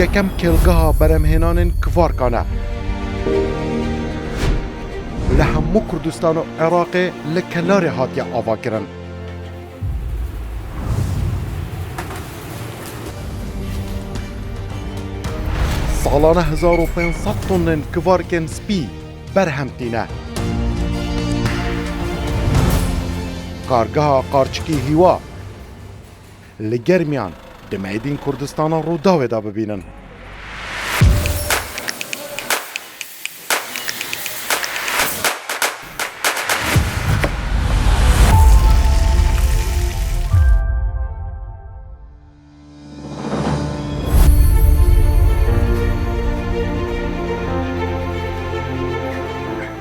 یکم کلگاه برمهنان کوارکانه لهمو کردستان و عراق لکلار هاتیا آوا کرن. سالانه 1500 تن کوارکن سپی برهمتینه. کارگاه قارچکی هیوا لگرمیان دمیدین کردستان رو داوه دا ببینن.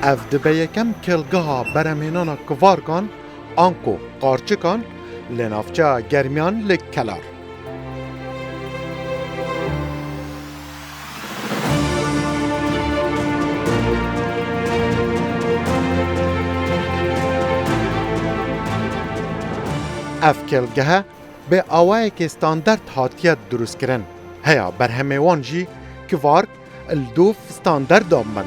اف دبه یکم کلگاه برمینان کوارکان آنکو قارچکان لنافچه گرمیان لکلار. اف کلگه به آوائه که ستاندرد هاتیت درست کرن. هیا بر همه وانجی کوارک الدوف ستاندرد آمن.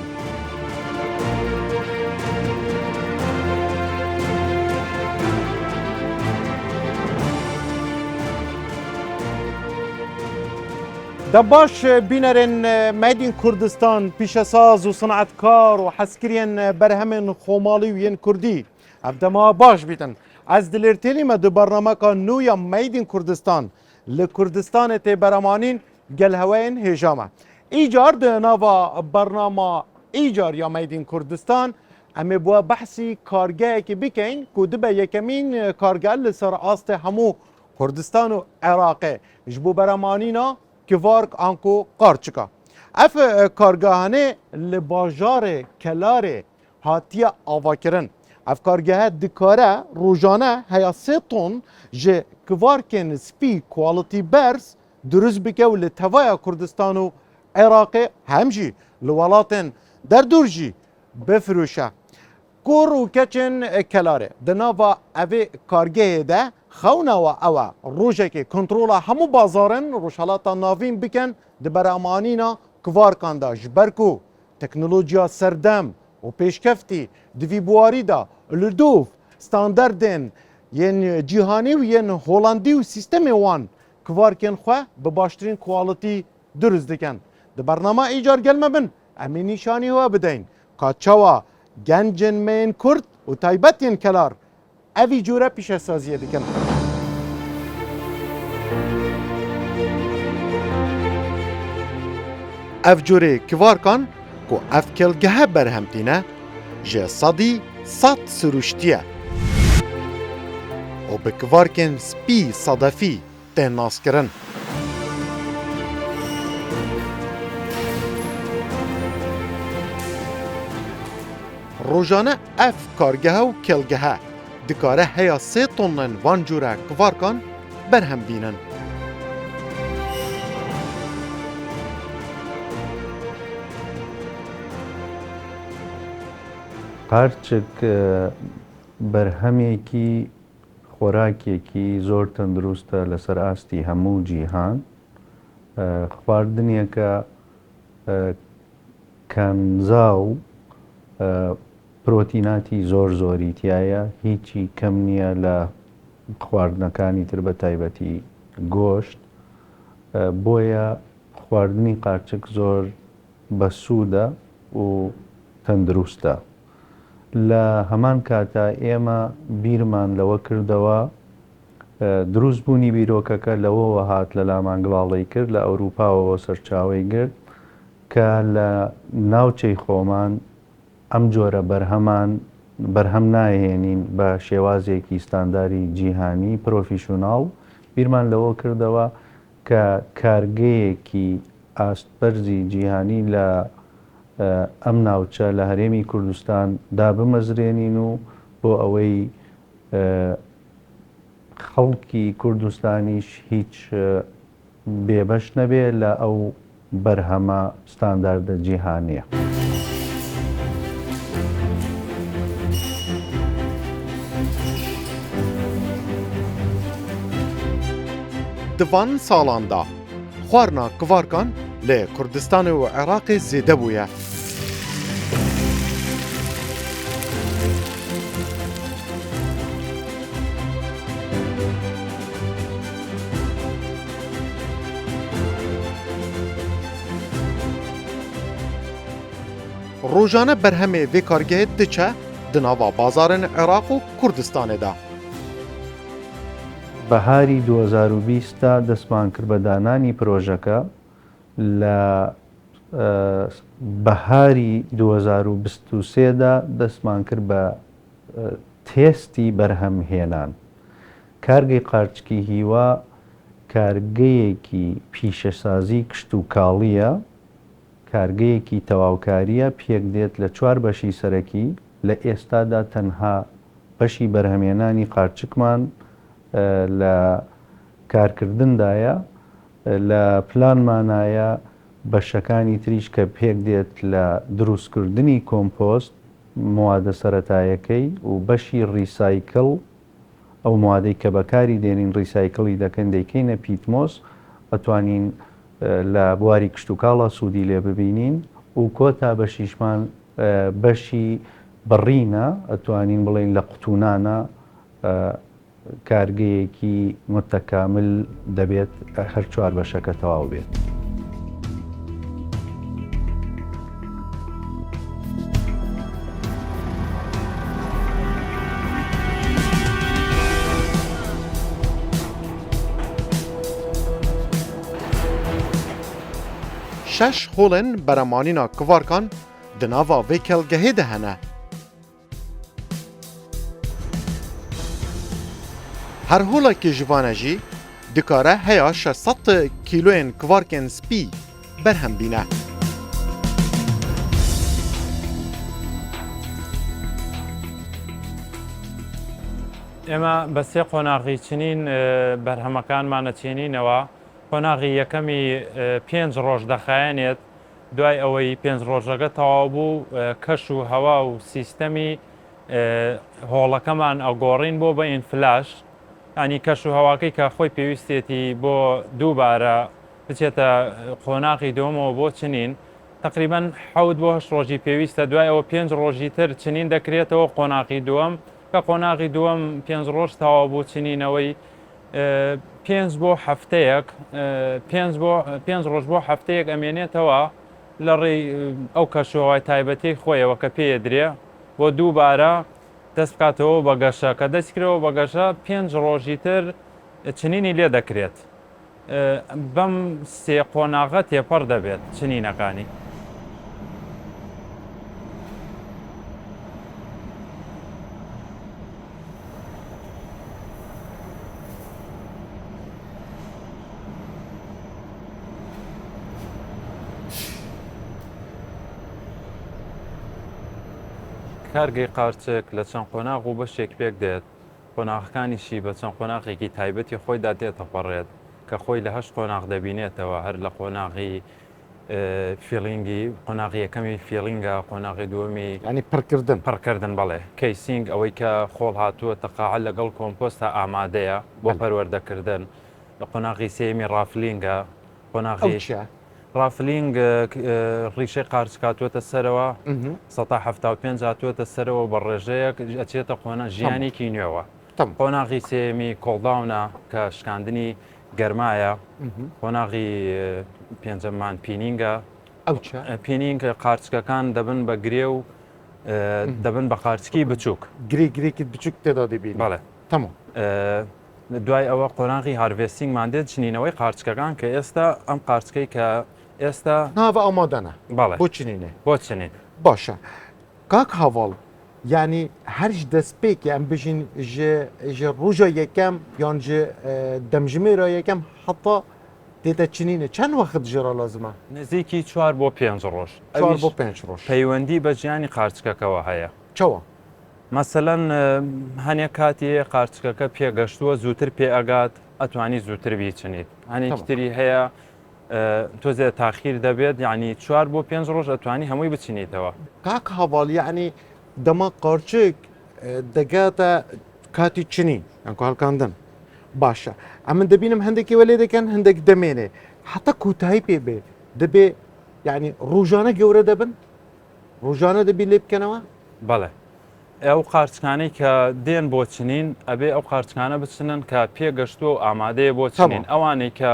دباش بینرین مدین کردستان پیشساز و صنعتکار و حسکرین برهمن خومالی و ین کردی افدما باش بیتن از دلرتیلی ما دو برنامه که نویا مدین کردستان لکردستان تی برامانین گل هوین هجامه ایجار ده نوا برنامه ایجار یا مدین کردستان امی بوا بحثی کارگاه که بکن که دبه یکمین کارگاه لسر آست همو کردستان و عراقه جبو برامانینا کوارک آنکو قارچکا اف کارگاهانه لباجار کلاره هاتیا آوا کرن اف کارگاه دکاره روزانه هیا 3 تن جه کوارکن سپی کوالیتی برس درست بکه و لتوای کردستان و عراق همجی لولاتن در دورجی بفروشه کور و کچن کلاره دناوا اوه کارگاه ده خونا و اوه روشه که کنترولا همو بازارن روشالاتا ناوین بکن ده برامانینا کوارکان دا جبرکو تکنولوژیا سردم و پیشکفتی دوی بواری دا لدوف ستاندردن ین جیهانی و ین هولندی و سیستم وان کوارکن خواه به باشترین کوالیتی درست دکن ده برنامه ایجار گلمه بن امی نشانی هوا بدین کاچاوا گنجن مین کرد و تایبتین کلار اوی جوره پیش سازیه دکن اف جوره کوارکان کو اف کلگه برهمتینه جه صدی 100 سروشتیه و به کوارکن سپی صدفی تهناس کرن روزانه اف کارگه و کلگه دکاره هیا 3 تنن وان جوره کوارکان برهم بینن قارچک بەرهەمێکی خۆراکێکی زۆر تەندروستە لەسەر ئاستی هەموو جیهان خواردنێکە کەمزا و پرۆتیناتی زۆری تایە هیچی کەم نییە لە خواردنەکانی تر بە تایبەتی گۆشت بۆیە خواردنی قارچک زۆر بەسوودە و تەندروستە لە هەمان کاتە ئێمە بیرمان لەوە کردەوە دروستبوونی بیرۆکەکە لەوەوە هات لە لامانگڵاڵی کرد لە ئەوروپاوەوە سەرچاوەی گرت کە لە ناوچەی خۆمان ئەم جۆرە بەرهەم ناهێنین بە شێوازێکی ستانداری جیهانی پرۆفیشناڵ بیرمان لەوە کردەوە کە کارگەیەکی ئاستبەرزی جیهانی لە ئەم ناوچە لە هەرێمی کوردستان دابمەزرێنین و بۆ ئەوەی خەڵکی کوردستانیش هیچ بێبەش نەبێ لە ئەو بەرهەمە ستانداردە جیهانیە. دوان سالاندا خواردنا کڤارکان لە کوردستان و عێراقê zêde bûye. Rojane berhemê vê kargehê diçe di nava bazarên Iraq û Kurdistanê de. بەهاری 2020 دا دەستمان کرد بە دانانی پرۆژەکە لە بەهاری 2023 دا دەستمان کرد بە تێستی بەرهەمهێنان. کارگەی قارچکی هیوا کارگەیەکی پیشەسازی کشت و کاڵیە، کارگەیەکی تەواوکاریە پێک دێت لە 4 بەشی سەرەکی. لە ئێستادا تەنها بەشی بەرهەمهێنانی قارچکمان لە کارکردندایە، لە پلانمانایە بەشەکانی تریش کە پێک دێت لە دروستکردنی کۆمپۆست موادە سەرەتایەکەی و بەشی ڕیسایکل ئەو موادەی کە بەکاری دێنین ڕیسایکڵی دەکەن دەیکەینە پیتمۆس، ئەتوانین لە بواری کشت و کاڵە سوودی لێ ببینین و کۆتا بەشیشمان بەشی بڕینە، ئەتوانین بڵێن لە قوتونانە کارگەیەکی متەکامل دەبێت هەر 4 بەشەکە تەواو بێت. شش هۆڵên berhemanîna kivarkan di nava vê kelgehê de hene. Her holekê ji van e jî dikare heya 600 kîloyên kivarkên spî berhem bîne. ئێمە بە سێ قۆناغی چنین بەرهەمەکانمان نەچێنینەوە. قۆناغی یەکەمی 5 ڕۆژ دەخایەنێت، دوای ئەوەی 5 ڕۆژەکە تەواو بوو کەش و هەوا و سیستەمی هۆڵەکەمان ئەگۆڕین بۆ بە ئینفلاش، ینی کەش و هەواکەی کە خۆی پێویستێتی بۆ دووبارە بچێتە قۆناغی دووەمەوە بۆ چنین. تقریبان 7 بۆ 8 ڕۆژی پێویستە، دوای ئەوە 5 ڕۆژی تر چنین دەکرێتەوە قۆناغی دووەم، کە قۆناغی دووەم 5 ڕۆژ تەواو بوو چنینەوەی 5 بۆ هەفتەیەک 5 ڕۆژ بۆ هەفتەیەک ئەمێنێتەوە لە ڕێی ئەو کەشوهەوای تایبەتی خۆیەوە کە پێدرێ بۆ دووبارە دەست بکاتەوە بە گەشە، کە دەستکرەوە بە گەشە 5 ڕۆژی تر چنینی لێ دەکرێت. بەم سێ قۆناغە تێپەڕ دەبێت چنینەکانی. کارگەی قارچک لە چەند قۆناغ و بەشێک پێک دێت، قۆناغەکانیشی بە چەند قۆناغێکی تایبەتی خۆیدا دێتەپەڕێت کە خۆی لە 8 قۆناغ دەبینێتەوە، هەر لە قۆناغی فیلینگی، قۆناغی یەکەمی فیلینگە، قۆناغی دووەمی ینی پڕکردن بەڵێ کەیسینگ، ئەوەی کە خۆڵ هاتووە تەقاعد لەگەڵ کۆمپۆستە ئامادەیە بۆ پەروەردەکردن. لە قۆناغی سێمی ڕافلینگە، قۆناغی ڕافلینگ ڕیشەی قارچکاتوێتە سەرەوە 175 هاتوێتە سەرەوە بە ڕێژەیەک ئەچێتە قۆنا ژیانێکی نوێەوە. قۆناغی سێمی کۆڵداونە کە شکاندنی گەرمایە، قۆناغی پێنجەممان پینینگە، پینینگ قارچکەکان دەبن بە گرێ و دەبن بە قارچکی بچووک، گرێکی بچووک تێدا دەبین. بەڵێ تەمام. دوای ئەوە قۆناغی هاروێستینگمان دێت چنینەوەی قارچکەکان کە ئێستا ئەم قارچکەی کە ئێستا ناوە ئامادەنە بەڵێ بۆ چنینێ بۆ چنین. باشە کاک هەواڵ، ینی هەرش دەستپێکی ئەم بژین ji ڕۆژە یەکەم یان ji دەمژمێرە یەکەم حتا دێتە چنینە چەند وەخت ژێرە لازمە؟ نزیکی 4 بۆ 5 ڕۆژ. 4 بۆ 5 ڕۆژ پەیوەندی بە ژیانی قارچکەکەەوە هەیە. چەوە؟ مەسەلەن هەنێک کاتی قارچکەکە پێگەشتووە زووتر پێ ئەگات ئەتوانی زووتر بیچنیت، هەنێکتری هەیە تۆزێ تاخیر دەبێت، یعنی 4 بۆ 5 ڕۆژ ئەتوانی هەمووی بچینیتەوە. کاک هەواڵ، یعنی دەما قارچک دەگاتە کاتی چنین یان هەڵکاندن. باشە ئەمن دەبینم هەندێکی وەلێ دەکەن هەندێک دەمێنێ حتى كوتاهي بي دبي يعني روجانه جوره دبن روجانه دبي لب كنوا بەڵێ ئەو قارچکانەی کە دێن بۆ چنین ئەبێ ئەو قارچکانە بچنن کە پێگەشتووە و ئامادەیە بۆ چنین ئەوانەی کە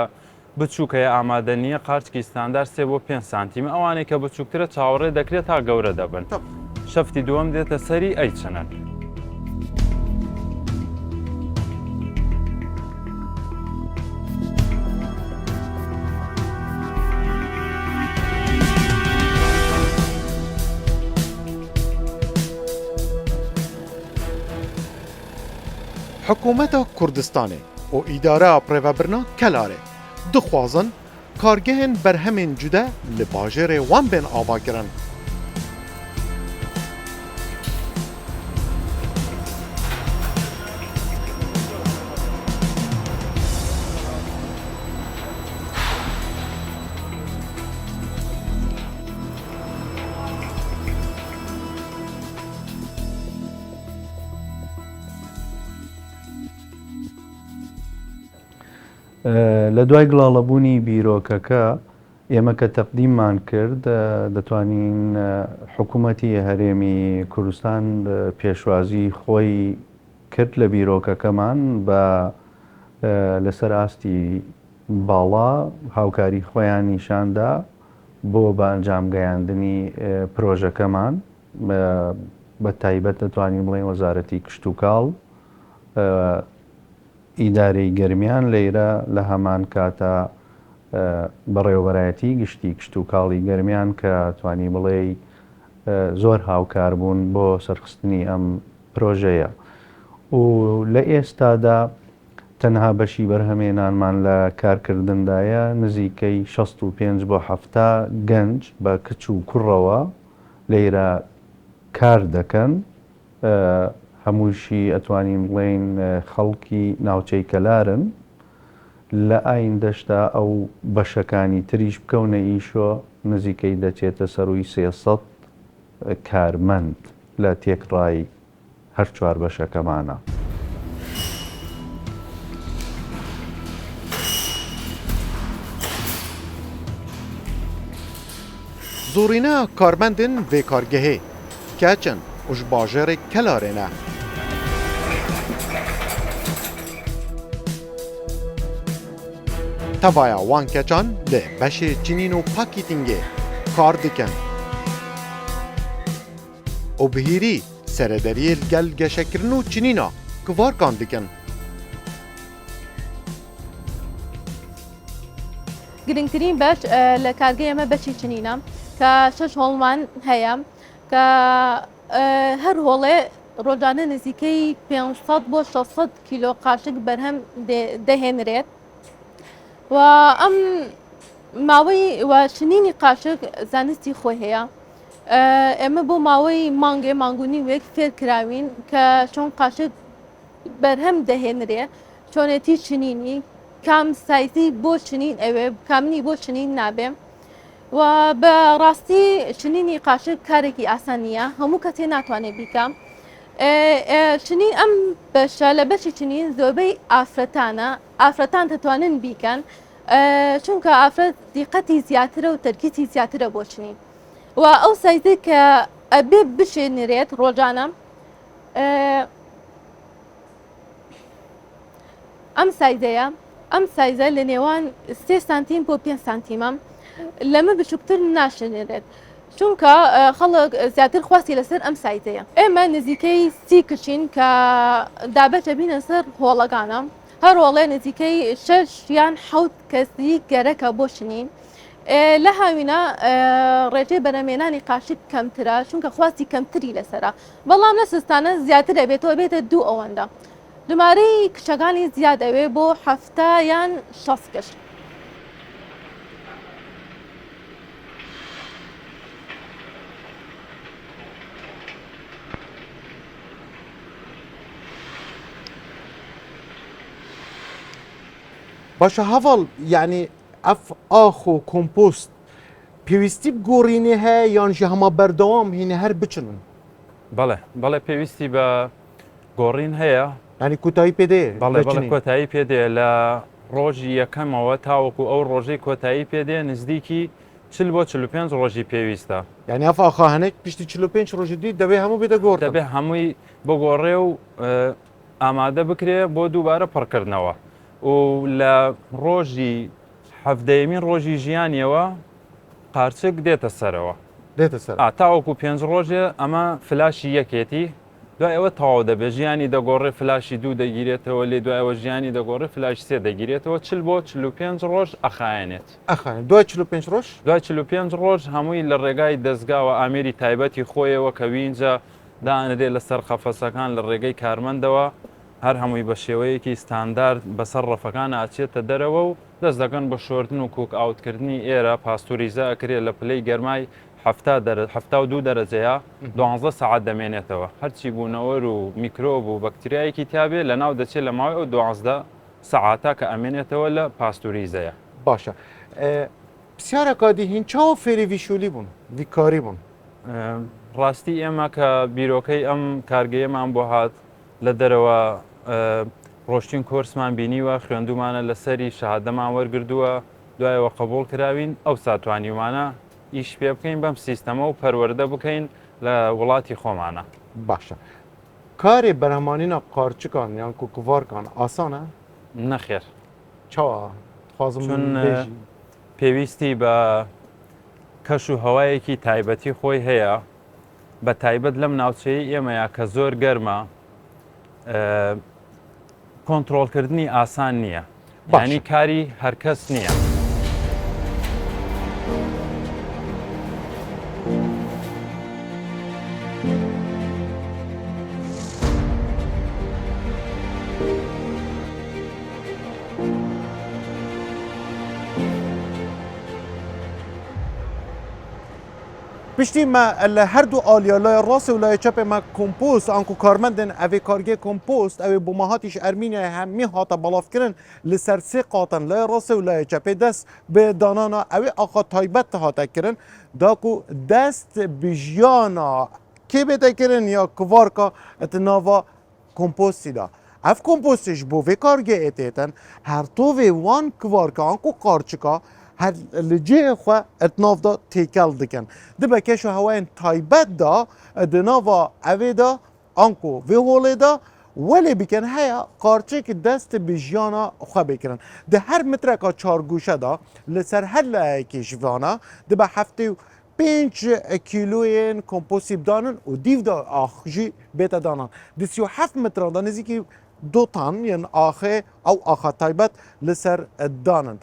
بچووکەیە ئامادە نییە قارچکی ستاندار 3 بۆ 5 سانتیم ئەوانەی کە بچووکترە چاوەڕێ دەکرێت تا گەورە دەبن شەفتی دووەم دێتە سەری ئەی چنن. حکومت کردستان و اداره پروبرنا کلاره دخوازن کارگهن برهمن جده لباجر وان بین آوا کرن. لە دوای گڵاڵەبوونی بیرۆکەکە ئێمە کە تەقدیممان کرد دەتوانین حکوومەتی هەرێمی کوردستان پێشوازی خۆی کرد لە بیرۆکەکەمان بە لەسەر ئاستی باڵا هاوکاری خۆیان نیشاندا بۆ بە ئەنجامگەیاندنی پرۆژەکەمان بە تایبەت دەتوانین بڵێن وەزارەتی کشت و کاڵ ئیدارەی گەرمیان لێرە لە هەمان کاتە بەڕێوەبەرایەتی گشتی کشت و کاڵی گەرمیان کە توانی بڵێ زۆر هاوکار بوون بۆ سەرخستنی ئەم پرۆژەیە و لە ئێستادا تەنها بەشی بەرهەمێنانمان لە کارکردندایە نزیکەی 65 بۆ 70 گەنج بە کچ و کوڕەوە لێرە کار دەکەن هەمووشی ئەتوانین بڵێن خەڵکی ناوچەی کەلارن لە ئایندەشتا ئەو بەشەکانی تریش بکەونە ئیشۆ نزیکەی دەچێتە سەروی 300 کارمەند لە تێکڕای هەر چوار بەشەکەمانە. زۆرینە کارمەندن vê کارگehê keçin û ji bajarê kelarê ne. Tevaya wan keçan li beşê çinîn û pakîtingê kar dikin. û bihîrî serederiyê gel geşekirin û çinîna kivarkan dikin. گرنگترین بەش لە کارگەی ئەمە بەشی چنینە کە 6 هۆڵمان هەیە کە هەر هۆڵێ ڕۆژانە نزیکەی 500 بۆ 600 کیلۆ قاشق بەرهەم دەهێنرێت و ئەم ماوەی شنینی قاشق زانستی خۆی هەیە ئێمە بۆ ماوەی مانگونی وێک فێر کراوین کە چۆن قاشق بەرهەم دەهێنرێ چۆنێتی چنینی کام سایزی بۆ چنین ئەوێ کامنی بۆ چنین نابێ و بە ڕاستی چنینی قاشق کارێکی ئاسان نییە هەموو کەسێ ناتوانێت بیکە چنین ئەم بەشە لە بەشی چنین زۆربەی ئافرەتان دەتوانن بیکەن چونکە ئافرەت دیقەتی زیاترە و تەرکیزی زیاترە بۆ چنین و ئەو سایزی کە ئەبێ بشێنرێت ڕۆژانە ئەم سایزەیە ئەم سایزە لە نێوان 3 سانتیم بۆ 5 سانتیمە لەمە بچووکتر ناشێنێت چونکە خەڵک زیاتر خواستی لەسەر ئەم سایزەیە ئێمە نزیکەی 30 کچین کە دابەتە بینە سەر هۆڵەکانە هەر هۆڵێ نزیکەی 6 یان 7 کەسی گەرەکە بۆ شنین لە هاوینە ڕێژەی بەرهەمێنانی قاشق کەمترە چونکە خواستی کەمتری لەسەرە بەڵام لە سستانە زیاتر ئەبێتەوە بێتە 2 ئەوەندە ژمارەی کچەکانی زیاد ئەوێ بۆ 70 یان 60 کەش. باشە هەڤڵ یعنی ئەف ئاخ و کۆمپۆست پێویستی بگۆڕینێ هەیە یان ژە هەما بەردەوام هینە هەر بچنن. بەڵێ پێویستی بە گۆڕین هەیە ینی کوتایی پێدێ بەڵێ کۆتایی پێدێ لە ڕۆژی یەکەمەوە تاوەکو ئەو ڕۆژەی کۆتایی پێدێ نزدیکی 45 ڕۆژی پێویستە یعنی ئەف ئاخواهانێک پشتی 45 ڕۆژی دی دەبێ هەموو بێتە گۆڕ دەبێ هەمووی بگۆڕێ و ئامادە بکرێ بۆ دووبارە پڕکردنەوە و لە ڕۆژی هەفتەیەمین ڕۆژی ژیانیەوە قارچک دێتە سەرەوە دێتە سەر تاوەکو 5 ڕۆژێ ئەمە فلاشی یەکێتی دوای ئەوە تەواو دەبێ ژیانی دەگۆڕێ فلاشی دوو دەگیرێتەوە لێ دوایەوە ژیانی دەگۆڕێ فلاش سێ دەگیرێتەوە 40 بۆ 45 ڕۆژ ئەخایەنێت ئەخانێت دوای 45 ڕۆژ دوای 45 ڕۆژ هەمووی لە ڕێگای دەستگاوە ئامێری تایبەتی خۆیەوە کە وینجە دانرێ لەسەر قەفەسەکان لە ڕێگەی کارمەندەوە هەر هەمووی بە شێوەیەکی ستاندارد بەسەر ڕەفەکان ئاچێتە دەرەوە و دەست دەکەن بە شۆردن و کوک ئاوتکردنی ئێرە پاستوریزە ئەکرێت لە پلەی گەرمای 72 دەرەجەیە 12 سعات دەمێنێتەوە هەرچی بوونەوەر و میکرۆب و بەکتریایەکی تابێ لە ناو دەچێت لە ماوەی ئەو 12 سعاتە کە ئەمێنێتەوە لە پاستوریزەیە باشە پرسیارە کادی هین چاوە فێری ویشولی بوون ویکاری بوون ڕاستی ئێمە کە بیرۆکەی ئەم کارگەیەمان بۆ هات لە دەرەوە ڕۆشتین کۆرسمان بینیوە خوێندومانە لەسەری شەهادەمان وەرگردووە دوایەوە قبول کراوین ئەو ساتوانیوانە ئیش پێ بکەین بەم سیستەمە و پەروەردە بکەین لە وڵاتی خۆمانە باشە کارێ بەرهەمانینە قارچکان یان کوکوڤارکان ئاسانە نەخێر چاوە خوازم چون بێژی پێویستی بە کەش و هەوایەکی تایبەتی خۆی هەیە بە تایبەت لەم ناوچەی ئێمەیە کە زۆر گەرمە کۆنتترۆلکردنی ئاسان نییە ینی کاری هەرکەس نییە. پشتی ما هر دو آلیا لای راست و لای چپ ما کمپوست آنکو کارمندن اوی کارگه کمپوست اوی بومهاتیش ارمینیا همی هاتا بلاف کرن لسر سه قاطن لای راست و لای چپ دست به دانانا اوی آقا تایبت هاتا کرن داکو دست بجیانا که بده کرن یا کوارکا اتناوا کمپوستی دا اف کمپوستش بو وی کارگه اتیتن هر تو وی وان کوارکا آنکو کارچکا هر لجه خو اتناف دا تیکل دکن دبه کشو هواین تایبت دا دناوا اوی دا آنکو وی هوله دا ولی بکن هیا قارچه که دست بجیانا خو بکرن ده هر متر که 4 گوشه دا لسر هر لایکی شوانا دبه هفته 5 کیلوین کمپوسیب دانن و دیو دا آخجی بیتا دانن ده 37 متر دا نزیکی 2 طن یعنی آخه تایبت لسر دانن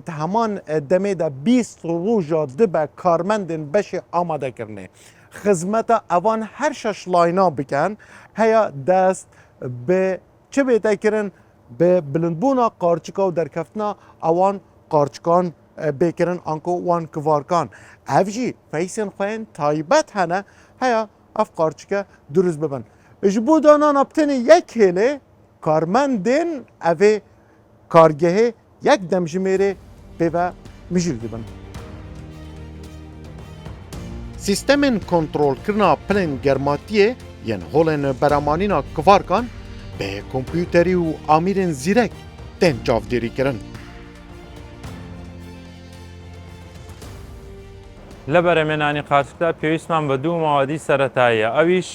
همان دمه دا 20 روژا دبه کارمندن بشه آماده کرنه خدمت اوان هر 6 لاینا بکن هیا دست به چه بیتا کرن به بلندبونا قارچکا و درکفتنا اوان قارچکان بکرن آنکو وان کوارکان افجی فیسن خوین تایبت هنه هیا اف قارچکا درست ببن اجبو دانان ابتنی یک هله کارمندن اوه کارگه یک دمجمره به مجل دبن سیستم کنترل کرنا پلن گرماتیه ین هولن برامانینا کوارکان به کمپیوتری و آمیرن زیرک تن جافدیری کرن لە بەرەمێنانی قارچکدا پێویستمان بە دوو ماوەدی سەرەتاییە ئەویش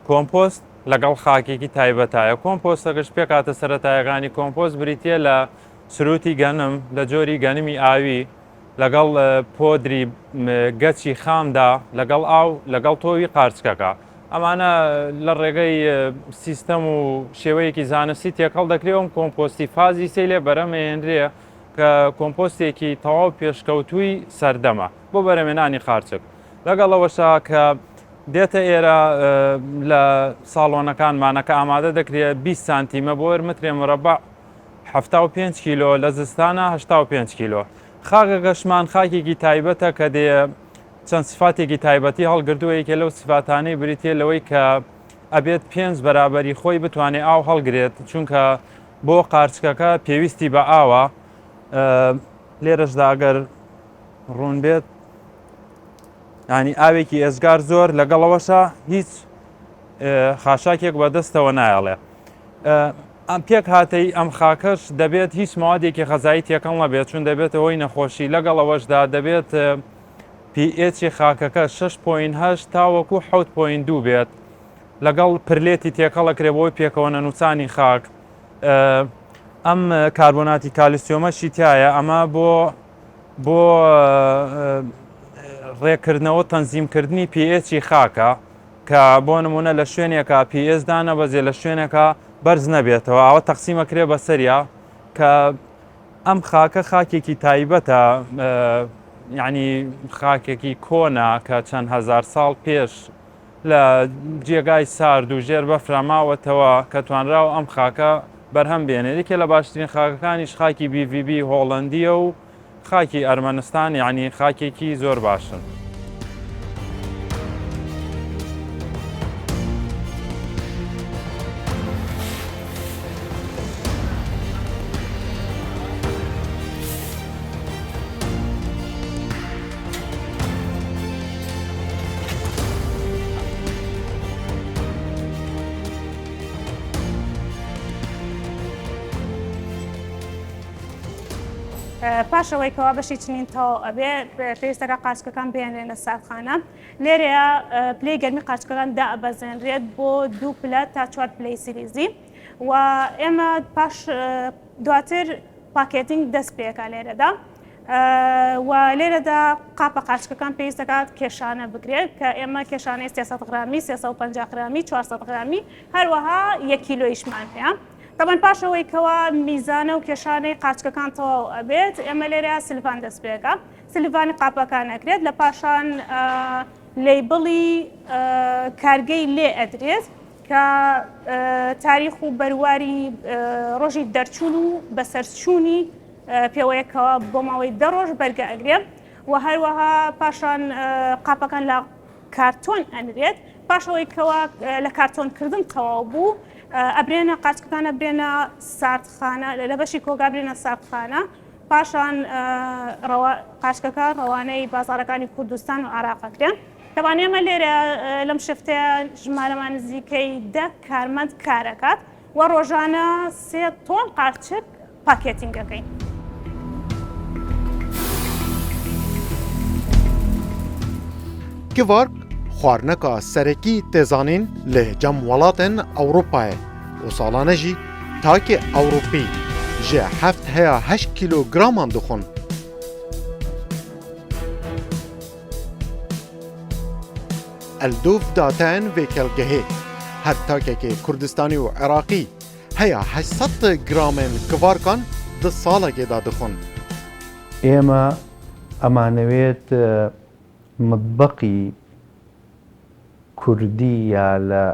کۆمپۆست لەگەڵ خاکێکی تایبەتایە کۆمپۆستەکەش پێکاتە سەرەتایەکانی کۆمپۆست بریتە لە سروتی گەنم لە جۆری گەنمی ئاوی لەگەڵ پۆدری گەچی خامدا لەگەڵ ئاو لەگەڵ تۆوی قارچکەکە ئەمانە لە ڕێگەی سیستەم و شێوەیەکی زانستی تێکەڵ دەکرێەوەم کۆمپۆستی فازی سێ لێ بەرەمێنرێ کە کۆمپۆستێکی تەواو پێشکەوتووی سەردەمە بۆ بەرەمێنانی قارچک لەگەڵەوەشا کە دێتە ئێرە لە ساڵۆنەکانمانەکە ئامادە دەکرێت 20 سانتیمە بۆ مترێ مربع 75 کیلۆ لە زستانە 85 کیلۆ خاکە گەشمان خاکێکی تایبەتە کە دێ چەند سفاتێکی تایبەتی هەڵگردووەیەکە لەو سفاتانەی بریتێ لەوەی کە ئەبێت 5 بەرابەری خۆی بتوانێت ئاو هەڵگرێت چونکە بۆ قارچکەکە پێویستی بە ئاوە لێرەشدا ئەگەر ڕوون بێت ینی ئاوێکی ئێزگار زۆر لەگەڵەوەشە هیچ خاشاکێک بەدەستەوە نایەڵێ ئەم پێک هاتەی ئەم خاکەش دەبێت هیچ موادێکی غەزایی تێکەڵ نەبێت چون دەبێت هۆی نەخۆشی لەگەڵەوەشدا دەبێت pH خاکەکە 6.8 تاوەکو 7.2 بێت لەگەڵ پرلێتی تێکەڵەکرێ بۆی پێکەوە نەنووسانی خاک ئەم کاربۆناتی کالیسیۆمەشی تایە ئەمە بۆ ڕێکردنەوە تەنزیمکردنی pH خاکە کە بۆ نمونە لە شوێنێکە pH دانەبەزێ لە شوێنێکە بەرز نەبێتەوە ئەوە تەقسیمەکرێ بەسەریا کە ئەم خاکە خاکێکی تایبەتە یعنی خاکێکی کۆنا کە چەند هەزار ساڵ پێش لە جێگای سارد و ژێر بەفرا ماوەتەوە کە توانراوە ئەم خاکە بەرهەم بێنێت یەکێ لە باشترین خاکەکانیش خاکی BVB هۆڵندیە و خاکی ئەرمەنستان یعنی خاکێکی زۆر باشن. پاشەوەی کەوا بەشی چنینەوە ئەبێ پێویستەکە قاچکەکان بێنرێنە ساردخانە لێرەیە پلەی گەرمی قاچکەکان دائەبەزێنرێت بۆ 2 پلە تا 4 پلەی سیلیزی و ئێمە پاش دواتر پاکێتینگ دەست پێکە لێرەدا و لێرەدا قاپە قاچکەکان پێویستەکات کێشانە بگرێت کە ئێمە کێشانەی 300 غرامی 350 غرامی 400 غرامی هەروەها 1 کیلۆیشمان هەیە. طبعاً پاشەوەی کەوا میزانە و کێشانەی قاچکەکان تەواو ئەبێت ئێمە لێرە سلڤان دەست پێکە سلڤانی قاپەکان ئەکرێت لە پاشان لەیبڵی کارگەی لێ ئەدرێت کە تاریخ و بەرواری ڕۆژی دەرچوون و بەسەرچوونی پێوەیەکەوە بۆ ماوەی 10 ڕۆژ بەرگە ئەگرێت و هەروەها پاشان قاپەکان لە کارتۆن ئەنرێت پاشەوەی کەوا لە کارتۆنکردن تەواو بوو ئەبرێنە قاچکەکانە برێنە ساردخانە لە بەشی کۆگا برێنە ساردخانە پاشان قاچکەکە ڕەوانەی بازاڕەکانی کوردستان و عێراقەکرێن تەوان ئێمە لێرە لەم شفتەیە ژمارەمان نزیکەی 10 کارمەند کارەکات و ڕۆژانە 3 تۆن قاچک پاکێتینگەکەین. کڤارک خواردنەکە سەرەکی تێزانین لە جەم وڵاتên ئەوروپایە و ساڵانە jî takê Ewropî ji 7 heya 8 kîlograman dixwin. Eldov daten vê kelgehê her takekê Kurdistanî û Iraqî heya 800 gramên kivarkan di salekê da dixwin. ئێمە ئەمانەوێت مطبقی کوردی یا لە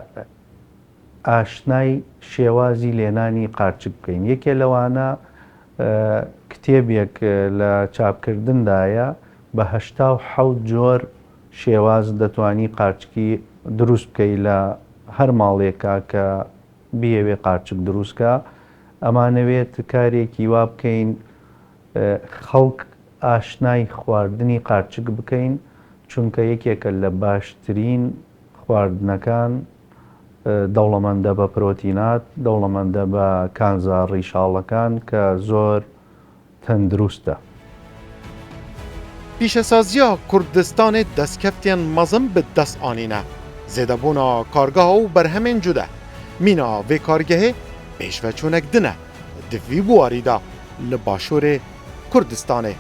ئاشنای شێوازی لێنانی قارچک بکەین یەکێ لەوانە کتێبێک لە چاپکردندایە بە 87 جۆر شێواز دەتوانی قارچکی دروست بکەی لە هەر ماڵێکا کە بیەوێ قارچک دروستکە ئەمانەوێت کارێکی وا بکەین خەڵک ئاشنای خواردنی قارچک بکەین چونکە یەکێکە لە باشترین خواردنەکان دەوڵەمەندە بە پرۆتینات دەوڵەمەندە بە کانزاڕی شاڵەکان کە زۆر تەندروستە. پیشەسازیە کوردستانê destkeftiyên mezin bi dest anîne zêdebûna kargeha û berhemên cude mîna vê kargehê pêşveçûnek din e di vî buwarî de li Başûrê Kurdistanê.